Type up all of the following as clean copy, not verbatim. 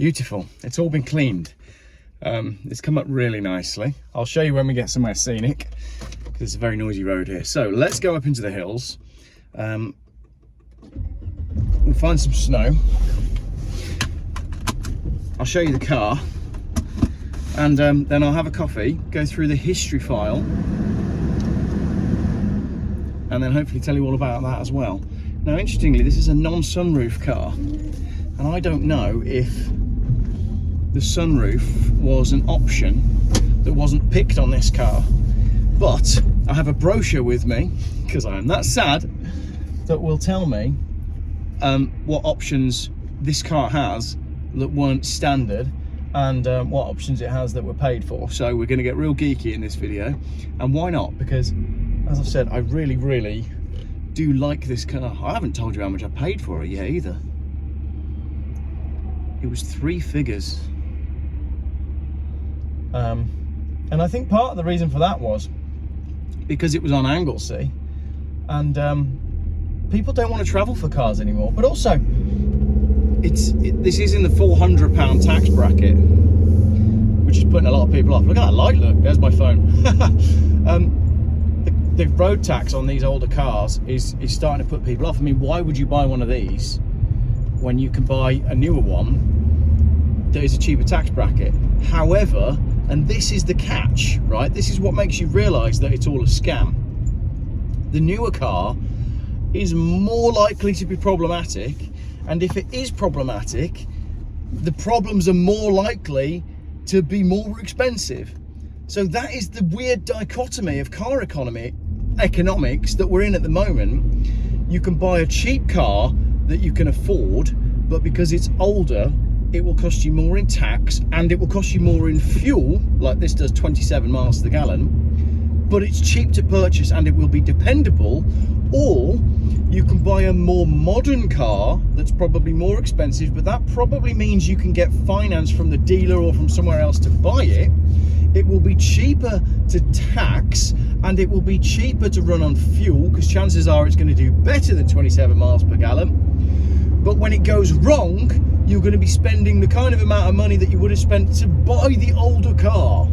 Beautiful. It's all been cleaned. It's come up really nicely. I'll show you when we get somewhere scenic, because it's a very noisy road here. So let's go up into the hills. We'll find some snow. I'll show you the car, and then I'll have a coffee, go through the history file, and then hopefully tell you all about that as well. Now, interestingly, this is a non-sunroof car, and I don't know if the sunroof was an option that wasn't picked on this car, but I have a brochure with me, because I am that sad, that will tell me what options this car has that weren't standard, and what options it has that were paid for. So we're going to get real geeky in this video, and why not? Because, as I've said, I really do like this car. I haven't told you how much I paid for it yet either. It was 3 figures. And I think part of the reason for that was because it was on Anglesey, and people don't want to travel for cars anymore. But also, this is in the £400 tax bracket, which is putting a lot of people off. Look at that light, look, there's my phone. The road tax on these older cars is starting to put people off. I mean, why would you buy one of these when you can buy a newer one that is a cheaper tax bracket? However, and this is the catch, right? This is what makes you realise that it's all a scam. The newer car is more likely to be problematic, and if it is problematic, the problems are more likely to be more expensive. So that is the weird dichotomy of car economics that we're in at the moment. You can buy a cheap car that you can afford, but because it's older, it will cost you more in tax, and it will cost you more in fuel, like this does 27 miles to the gallon, but it's cheap to purchase and it will be dependable. Or you can buy a more modern car that's probably more expensive, but that probably means you can get finance from the dealer or from somewhere else to buy it. It will be cheaper to tax, and it will be cheaper to run on fuel, because chances are it's going to do better than 27 miles per gallon. But when it goes wrong, you're going to be spending the kind of amount of money that you would have spent to buy the older car.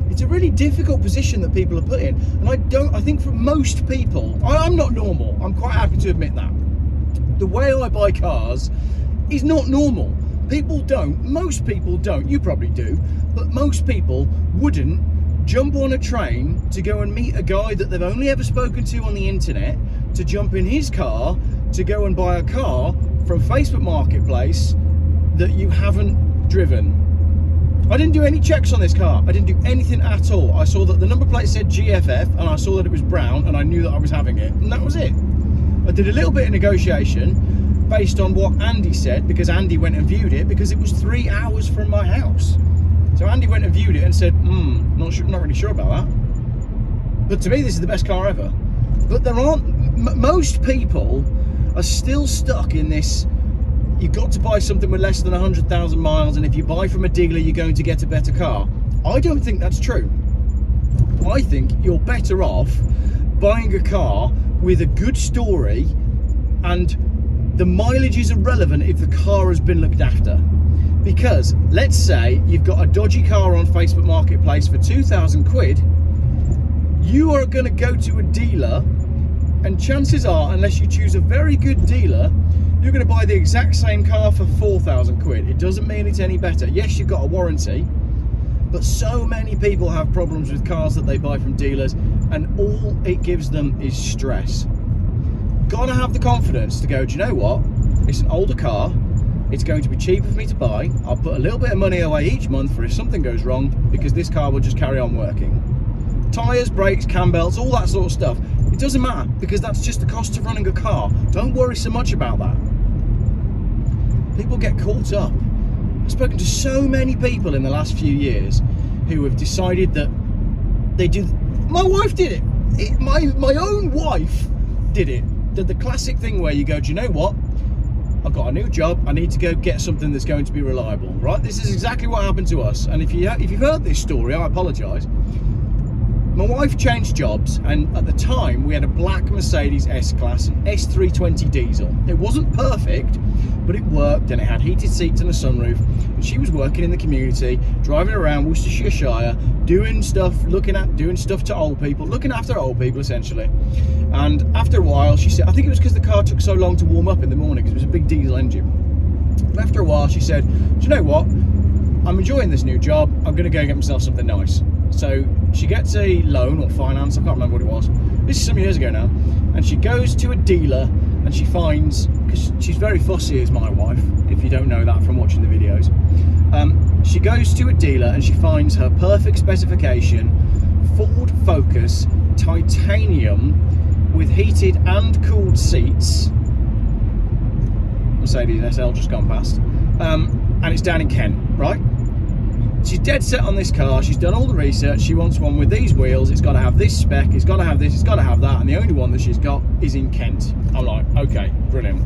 It's a really difficult position that people are put in, and I think for most people, I'm not normal, I'm quite happy to admit that. The way I buy cars is not normal. Most people don't, you probably do, but most people wouldn't jump on a train to go and meet a guy that they've only ever spoken to on the internet, to jump in his car, to go and buy a car from Facebook Marketplace that you haven't driven. I didn't do any checks on this car. I didn't do anything at all. I saw that the number plate said GFF, and I saw that it was brown, and I knew that I was having it, and that was it. I did a little bit of negotiation based on what Andy said, because Andy went and viewed it, because it was 3 hours from my house. So Andy went and viewed it and said, not really sure about that. But to me, this is the best car ever. But there aren't, most people are still stuck in this, you've got to buy something with less than 100,000 miles, and if you buy from a dealer, you're going to get a better car. I don't think that's true. I think you're better off buying a car with a good story, and the mileage is irrelevant if the car has been looked after. Because let's say you've got a dodgy car on Facebook Marketplace for 2,000 quid, you are going to go to a dealer, and chances are, unless you choose a very good dealer, you're going to buy the exact same car for 4,000 quid. It doesn't mean it's any better. Yes, you've got a warranty, but so many people have problems with cars that they buy from dealers, and all it gives them is stress. Gotta have the confidence to go, do you know what? It's an older car. It's going to be cheaper for me to buy. I'll put a little bit of money away each month for if something goes wrong, because this car will just carry on working. Tyres, brakes, cam belts, all that sort of stuff. It doesn't matter, because that's just the cost of running a car. Don't worry so much about that. People get caught up. I've spoken to so many people in the last few years who have decided that they do. My wife did it. My own wife did it. The classic thing where you go, do you know what? I've got a new job. I need to go get something that's going to be reliable, right? This is exactly what happened to us. And if you've heard this story, I apologise. my wife changed jobs, and at the time we had a black Mercedes S-Class, an S320 diesel. It wasn't perfect, but it worked, and it had heated seats and a sunroof. And she was working in the community, driving around Worcestershire, doing stuff to old people, looking after old people essentially. And after a while, she said, I think it was because the car took so long to warm up in the morning because it was a big diesel engine. But after a while, she said, do you know what? I'm enjoying this new job. I'm going to go get myself something nice. So she gets a loan or finance, I can't remember what it was. This is some years ago now. And she goes to a dealer and she finds, because she's very fussy as my wife, if you don't know that from watching the videos. She goes to a dealer and she finds her perfect specification, Ford Focus, titanium with heated and cooled seats. Mercedes SL just gone past. And it's down in Kent, right? She's dead set on this car. She's done all the research. She wants one with these wheels. It's got to have this spec. It's got to have this. It's got to have that. And the only one that she's got is in Kent. I'm like, okay, brilliant.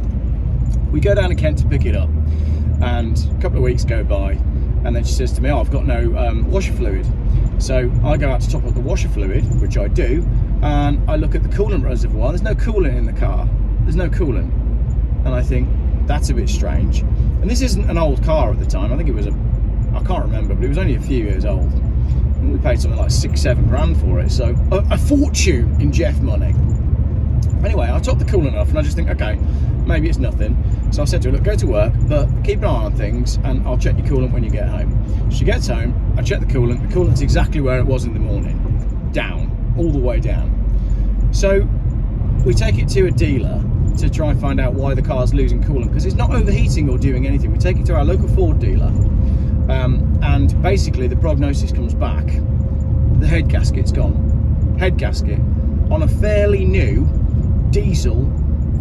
We go down to Kent to pick it up. And a couple of weeks go by. And then she says to me, oh, I've got no washer fluid. So I go out to top up the washer fluid, which I do. And I look at the coolant reservoir. There's no coolant in the car. There's no coolant. And I think, that's a bit strange. And this isn't an old car at the time. I think it was I can't remember, but it was only a few years old. And we paid something like $6-7 grand for it, so a fortune in Geoff money. Anyway, I topped the coolant off and I just think, okay, maybe it's nothing. So I said to her, look, go to work, but keep an eye on things and I'll check your coolant when you get home. She gets home, I check the coolant's exactly where it was in the morning. Down, all the way down. So we take it to a dealer to try and find out why the car's losing coolant, because it's not overheating or doing anything. We take it to our local Ford dealer, and basically the prognosis comes back. The head gasket's gone. Head gasket on a fairly new diesel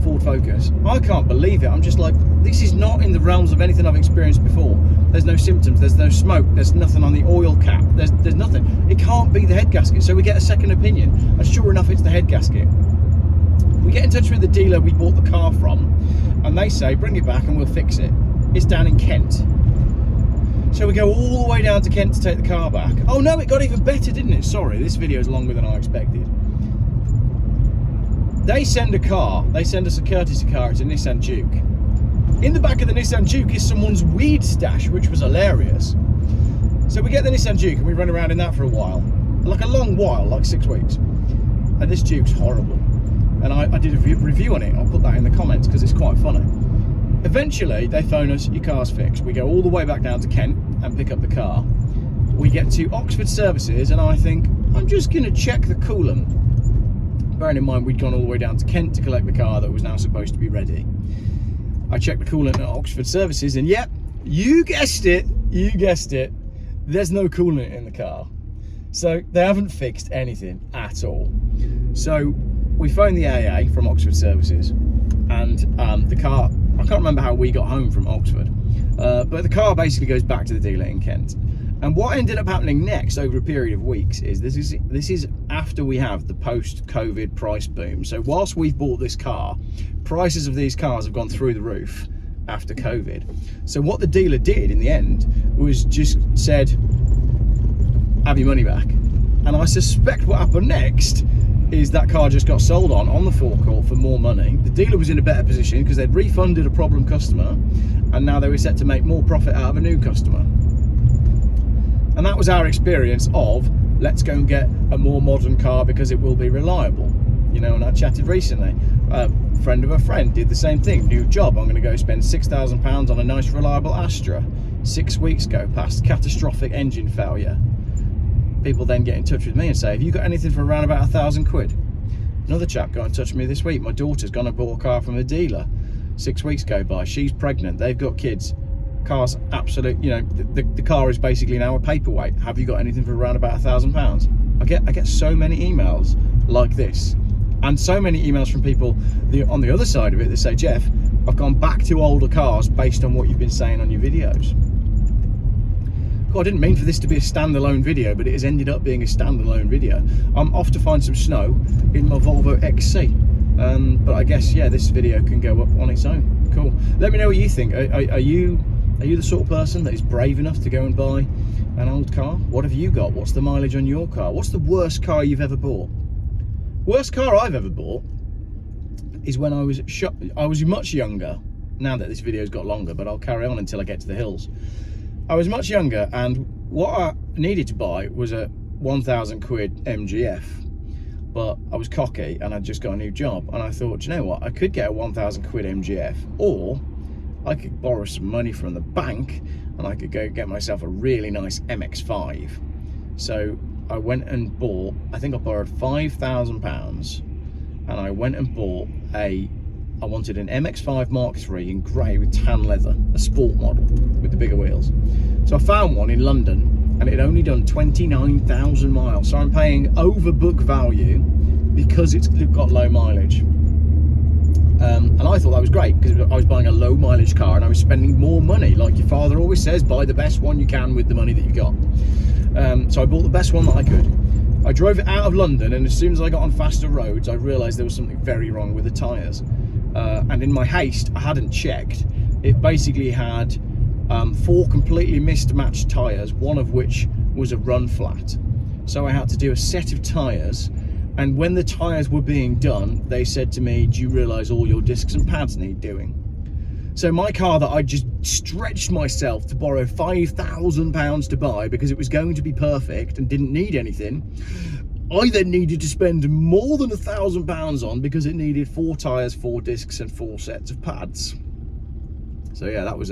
Ford Focus. I can't believe it. I'm just like, this is not in the realms of anything I've experienced before. There's no symptoms, there's no smoke, there's nothing on the oil cap, there's nothing. It can't be the head gasket, so we get a second opinion, and sure enough, it's the head gasket. We get in touch with the dealer we bought the car from, and they say, bring it back and we'll fix it. It's down in Kent. So we go all the way down to Kent to take the car back. Oh no, it got even better, didn't it? Sorry, this video is longer than I expected. They send a car, they send us a courtesy car, it's a Nissan Juke. In the back of the Nissan Juke is someone's weed stash, which was hilarious. So we get the Nissan Juke and we run around in that for a while. Like a long while, like 6 weeks. And this Juke's horrible. And I did a review on it. I'll put that in the comments because it's quite funny. Eventually, they phone us, your car's fixed. We go all the way back down to Kent and pick up the car. We get to Oxford Services and I think, I'm just going to check the coolant. Bearing in mind, we'd gone all the way down to Kent to collect the car that was now supposed to be ready. I checked the coolant at Oxford Services and yep, you guessed it, there's no coolant in the car. So they haven't fixed anything at all. So we phoned the AA from Oxford Services, and the car, I can't remember how we got home from Oxford, but the car basically goes back to the dealer in Kent. And what ended up happening next over a period of weeks is this is after we have the post-COVID price boom. So whilst we've bought this car, prices of these cars have gone through the roof after COVID. So what the dealer did in the end was just said, have your money back. And I suspect what happened next is that car just got sold on the forecourt for more money. The dealer was in a better position because they'd refunded a problem customer and now they were set to make more profit out of a new customer. And that was our experience of, let's go and get a more modern car because it will be reliable. You know, and I chatted recently, a friend of a friend did the same thing, new job, I'm gonna go spend £6,000 on a nice reliable Astra. 6 weeks ago, past catastrophic engine failure. People then get in touch with me and say, have you got anything for around about £1,000? Another chap got in touch with me this week. My daughter's gone and bought a car from a dealer. 6 weeks go by, she's pregnant, they've got kids. Car's absolute, you know, the car is basically now a paperweight. Have you got anything for around about £1,000? I get so many emails like this, and so many emails from people on the other side of it that say, Geoff, I've gone back to older cars based on what you've been saying on your videos. God, I didn't mean for this to be a standalone video, but it has ended up being a standalone video. I'm off to find some snow in my Volvo XC. But I guess, yeah, this video can go up on its own. Cool. Let me know what you think. Are you Are you the sort of person that is brave enough to go and buy an old car? What have you got? What's the mileage on your car? What's the worst car you've ever bought? Worst car I've ever bought is when I was much younger. Now that this video's got longer, but I'll carry on until I get to the hills. I was much younger, and what I needed to buy was a 1,000 quid MGF, but I was cocky and I'd just got a new job, and I thought, you know what, I could get a 1,000 quid MGF, or I could borrow some money from the bank and I could go get myself a really nice MX-5. So I went and bought, I think I borrowed £5,000, and I went and bought I wanted an MX-5 Mark III in grey with tan leather, a sport model with the bigger wheels. So I found one in London, and it had only done 29,000 miles. So I'm paying over book value because it's got low mileage. And I thought that was great because I was buying a low mileage car and I was spending more money. Like your father always says, buy the best one you can with the money that you got. So I bought the best one that I could. I drove it out of London, and as soon as I got on faster roads, I realised there was something very wrong with the tyres. And in my haste, I hadn't checked. It basically had 4 completely mismatched tyres, one of which was a run flat. So I had to do a set of tyres, and when the tyres were being done, they said to me, do you realise all your discs and pads need doing? So my car that I just stretched myself to borrow £5,000 to buy because it was going to be perfect and didn't need anything, I then needed to spend more than £1,000 on because it needed 4 tyres, 4 discs and 4 sets of pads. So yeah, that was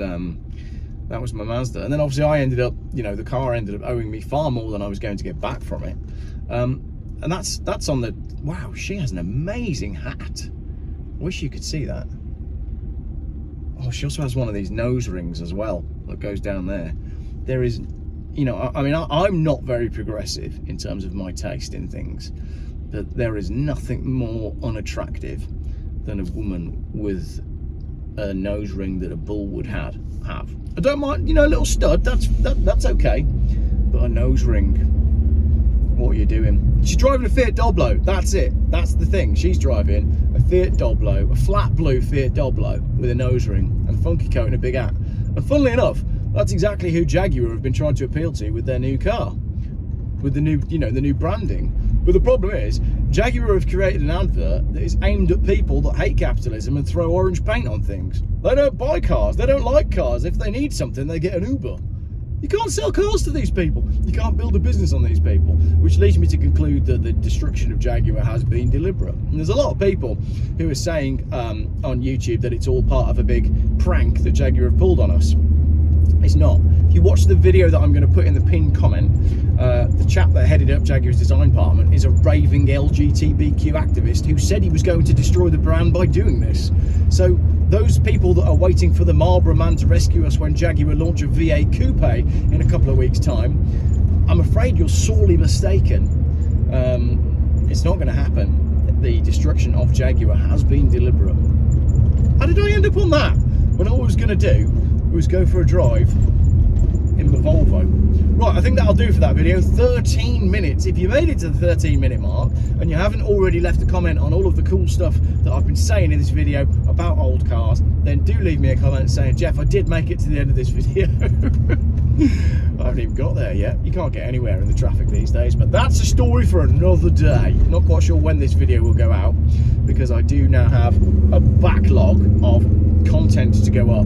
my Mazda. And then obviously I ended up, you know, the car ended up owing me far more than I was going to get back from it. And that's on the, wow, she has an amazing hat. I wish you could see that. Oh, she also has one of these nose rings as well that goes down there. There is, you know, I mean, I'm not very progressive in terms of my taste in things, but there is nothing more unattractive than a woman with a nose ring that a bull would have. I don't mind, you know, a little stud, that's okay, but a nose ring, what are you doing? She's driving a Fiat Doblo, that's it, that's the thing. She's driving a Fiat Doblo, a flat blue Fiat Doblo with a nose ring and a funky coat and a big hat. And funnily enough, that's exactly who Jaguar have been trying to appeal to with their new car, with the new, you know, the new branding. But the problem is, Jaguar have created an advert that is aimed at people that hate capitalism and throw orange paint on things. They don't buy cars, they don't like cars. If they need something, they get an Uber. You can't sell cars to these people. You can't build a business on these people, which leads me to conclude that the destruction of Jaguar has been deliberate. And there's a lot of people who are saying on YouTube that it's all part of a big prank that Jaguar have pulled on us. It's not. If you watch the video that I'm going to put in the pinned comment, the chap that headed up Jaguar's design department is a raving LGBTQ activist who said he was going to destroy the brand by doing this. So those people that are waiting for the Marlboro Man to rescue us when Jaguar launch a V8 coupe in a couple of weeks' time, I'm afraid you're sorely mistaken. It's not going to happen. The destruction of Jaguar has been deliberate. How did I end up on that? When all I was going to do was go for a drive in the Volvo. Right, I think that'll do for that video. 13 minutes. If you made it to the 13-minute mark and you haven't already left a comment on all of the cool stuff that I've been saying in this video about old cars, then do leave me a comment saying, Geoff, I did make it to the end of this video. I haven't even got there yet. You can't get anywhere in the traffic these days, but that's a story for another day. Not quite sure when this video will go out because I do now have a backlog of content to go up.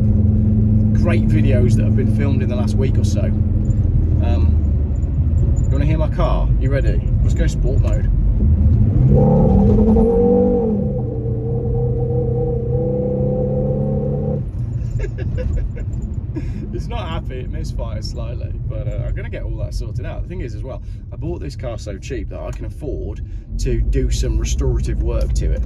Great videos that have been filmed in the last week or so. You want to hear my car? You ready? Let's go sport mode. It's not happy, it misfires slightly, but I'm going to get all that sorted out. The thing is as well, I bought this car so cheap that I can afford to do some restorative work to it,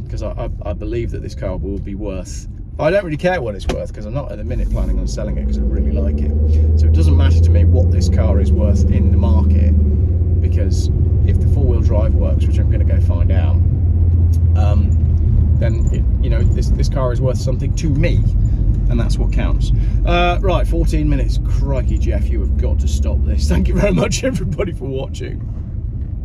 because I believe that this car will be worth, I don't really care what it's worth because I'm not at the minute planning on selling it because I really like it. So it doesn't matter to me what this car is worth in the market, because if the four-wheel drive works, which I'm going to go find out, then you know, this car is worth something to me, and that's what counts. Right, 14 minutes. Crikey, Geoff, you have got to stop this. Thank you very much, everybody, for watching.